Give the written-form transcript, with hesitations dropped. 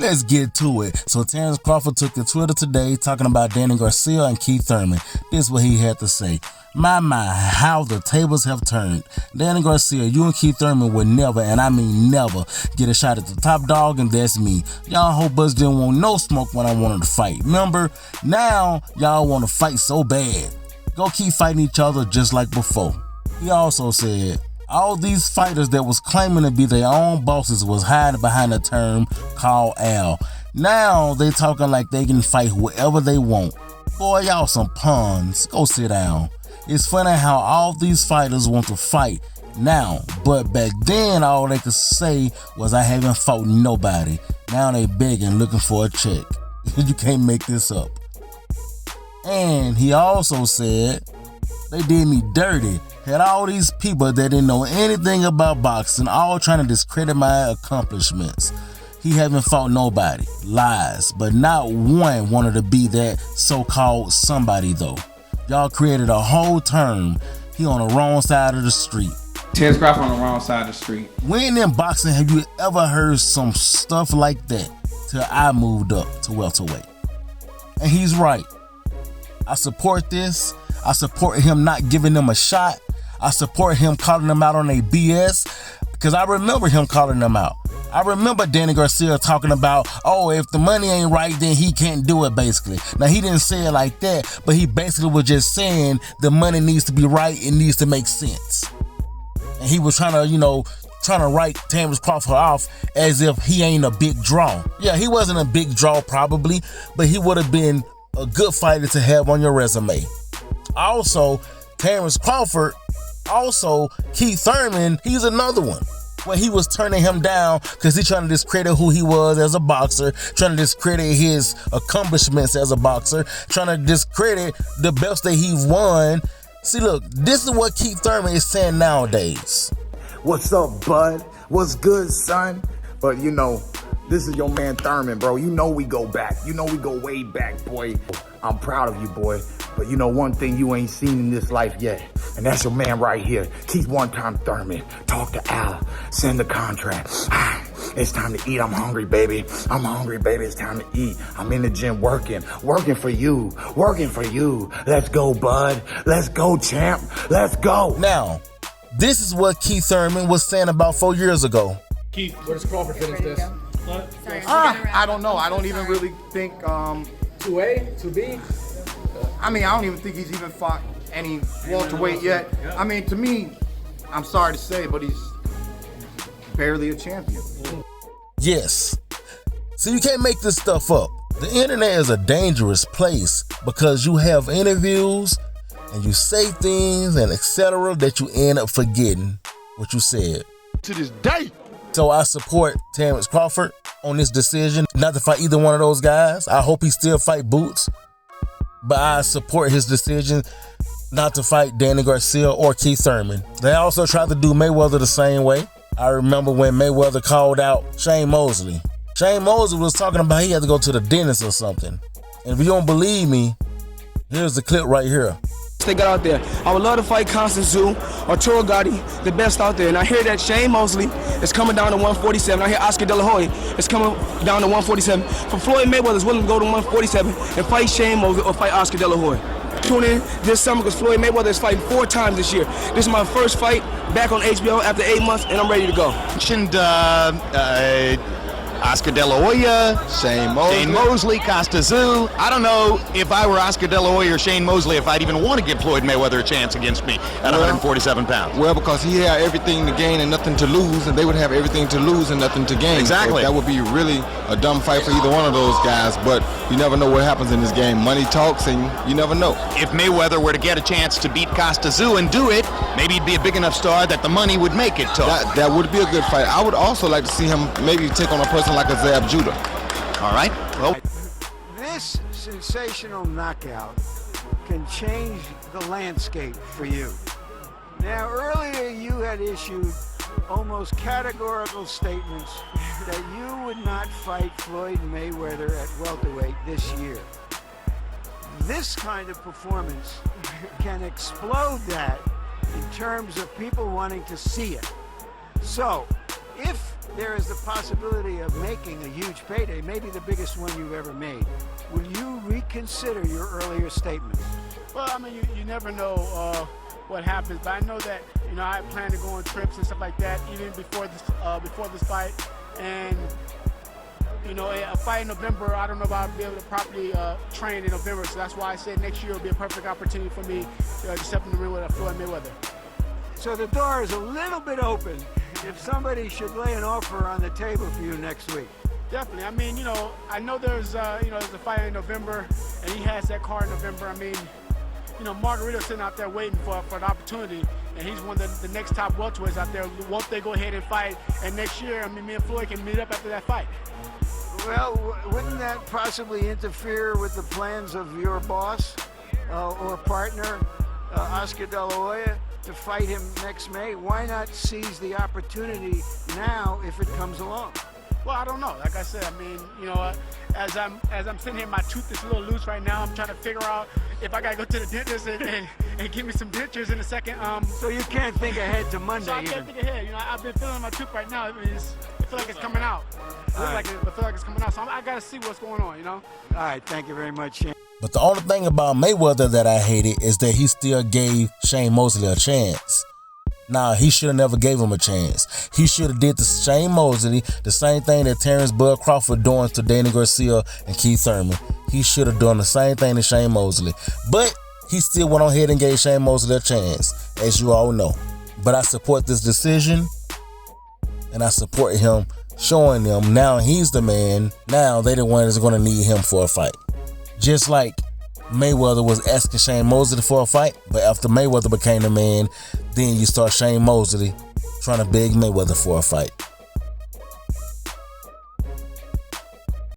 Let's get to it. So Terence Crawford took to Twitter today talking about Danny Garcia and Keith Thurman. This is what he had to say. My, how the tables have turned. Danny Garcia, you and Keith Thurman would never, and I mean never, get a shot at the top dog, and that's me. Y'all whole buzz didn't want no smoke when I wanted to fight. Remember? Now, y'all want to fight so bad. Go keep fighting each other just like before. He also said, all these fighters that was claiming to be their own bosses was hiding behind a term called Al. Now they talking like they can fight whoever they want. Boy, y'all some pawns. Go sit down. It's funny how all these fighters want to fight now, but back then all they could say was I haven't fought nobody. Now they begging, looking for a check. You can't make this up. And he also said they did me dirty. Had all these people that didn't know anything about boxing all trying to discredit my accomplishments. He haven't fought nobody. Lies. But not one wanted to be that so-called somebody though. Y'all created a whole term. He on the wrong side of the street. Terence Crawford on the wrong side of the street. When in boxing have you ever heard some stuff like that till I moved up to welterweight? And he's right. I support this. I support him not giving them a shot. I support him calling them out on their BS because I remember him calling them out. I remember Danny Garcia talking about, oh, if the money ain't right, then he can't do it, basically. Now, he didn't say it like that, but he basically was just saying the money needs to be right. It needs to make sense. And he was trying to write Terence Crawford off as if he ain't a big draw. Yeah, he wasn't a big draw probably, but he would have been a good fighter to have on your resume. Also, Terence Crawford, also Keith Thurman, he's another one. When he was turning him down because he's trying to discredit who he was as a boxer, trying to discredit his accomplishments as a boxer, trying to discredit the belts that he won. See, look, this is what Keith Thurman is saying nowadays. What's up, bud? What's good, son? But this is your man Thurman, bro. We go back. We go way back, boy. I'm proud of you, boy. But one thing you ain't seen in this life yet, and that's your man right here. Keith One-Time Thurman. Talk to Al. Send the contract. It's time to eat. I'm hungry, baby. It's time to eat. I'm in the gym working for you. Let's go, bud. Let's go, champ. Let's go. Now, this is what Keith Thurman was saying about 4 years ago. Keith, where does Crawford finish this? What? Sorry, I don't know. I don't even really think 2A, 2B? I don't even think he's even fought any welterweight yet. To me, I'm sorry to say, but he's barely a champion. Yes. So you can't make this stuff up. The internet is a dangerous place because you have interviews and you say things and etc. that you end up forgetting what you said. To this day. So I support Terence Crawford on this decision not to fight either one of those guys. I hope he still fight Boots. But I support his decision not to fight Danny Garcia or Keith Thurman. They also tried to do Mayweather the same way. I remember when Mayweather called out Shane Mosley. Shane Mosley was talking about he had to go to the dentist or something. And if you don't believe me, here's the clip right here. They got out there. I would love to fight Constance Zoo or Toro Gotti, the best out there. And I hear that Shane Mosley is coming down to 147. I hear Oscar De La Hoya is coming down to 147. For Floyd Mayweather is willing to go to 147 and fight Shane Mosley or fight Oscar De La Hoya. Tune in this summer because Floyd Mayweather is fighting 4 times this year. This is my first fight back on HBO after 8 months, and I'm ready to go. Mentioned Oscar De La Hoya, Shane Mosley, Costa Zoo. I don't know if I were Oscar De La Hoya or Shane Mosley if I'd even want to give Floyd Mayweather a chance against me at 147 pounds. Well, because he had everything to gain and nothing to lose, and they would have everything to lose and nothing to gain. Exactly. So that would be really a dumb fight for either one of those guys, but you never know what happens in this game. Money talks, and you never know. If Mayweather were to get a chance to beat Costa Zoo and do it, maybe he'd be a big enough star that the money would make it talk. That would be a good fight. I would also like to see him maybe take on a person like a Zab Judah. All right. Well, this sensational knockout can change the landscape for you. Now, earlier you had issued almost categorical statements that you would not fight Floyd Mayweather at welterweight this year. This kind of performance can explode that in terms of people wanting to see it. So, if there is the possibility of making a huge payday, maybe the biggest one you've ever made, will you reconsider your earlier statements? Well, I mean, you never know what happens, but I know that, you know, I plan to go on trips and stuff like that even before this fight. And, you know, a fight in November, I don't know if I'll be able to properly train in November, so that's why I said next year will be a perfect opportunity for me to step in the ring with Floyd Mayweather. So the door is a little bit open if somebody should lay an offer on the table for you next week. Definitely. I mean, you know, I know there's a fight in November, and he has that card in November. I mean, you know, Margarito's sitting out there waiting for an opportunity, and he's one of the next top welterweights out there. Won't they go ahead and fight? And next year, I mean, me and Floyd can meet up after that fight. Well, wouldn't that possibly interfere with the plans of your boss or partner, Oscar De La Hoya, to fight him next May? Why not seize the opportunity now if it comes along? Well, I don't know. Like I said, I mean, you know, as I'm sitting here, my tooth is a little loose right now. I'm trying to figure out if I gotta go to the dentist and give me some dentures in a second. So you can't think ahead to Monday. So I can't think ahead. You know, I've been feeling my tooth right now. I feel like it's coming out. I feel like it's coming out. So I gotta see what's going on. You know. All right. Thank you very much, Shane. But the only thing about Mayweather that I hated is that he still gave Shane Mosley a chance. Nah, he should have never gave him a chance. He should have did to Shane Mosley the same thing that Terence Crawford doing to Danny Garcia and Keith Thurman. He should have done the same thing to Shane Mosley. But he still went on ahead and gave Shane Mosley a chance, as you all know. But I support this decision, and I support him showing them now he's the man. Now they the one that's going to need him for a fight. Just like Mayweather was asking Shane Mosley for a fight, but after Mayweather became the man, then you start Shane Mosley trying to beg Mayweather for a fight.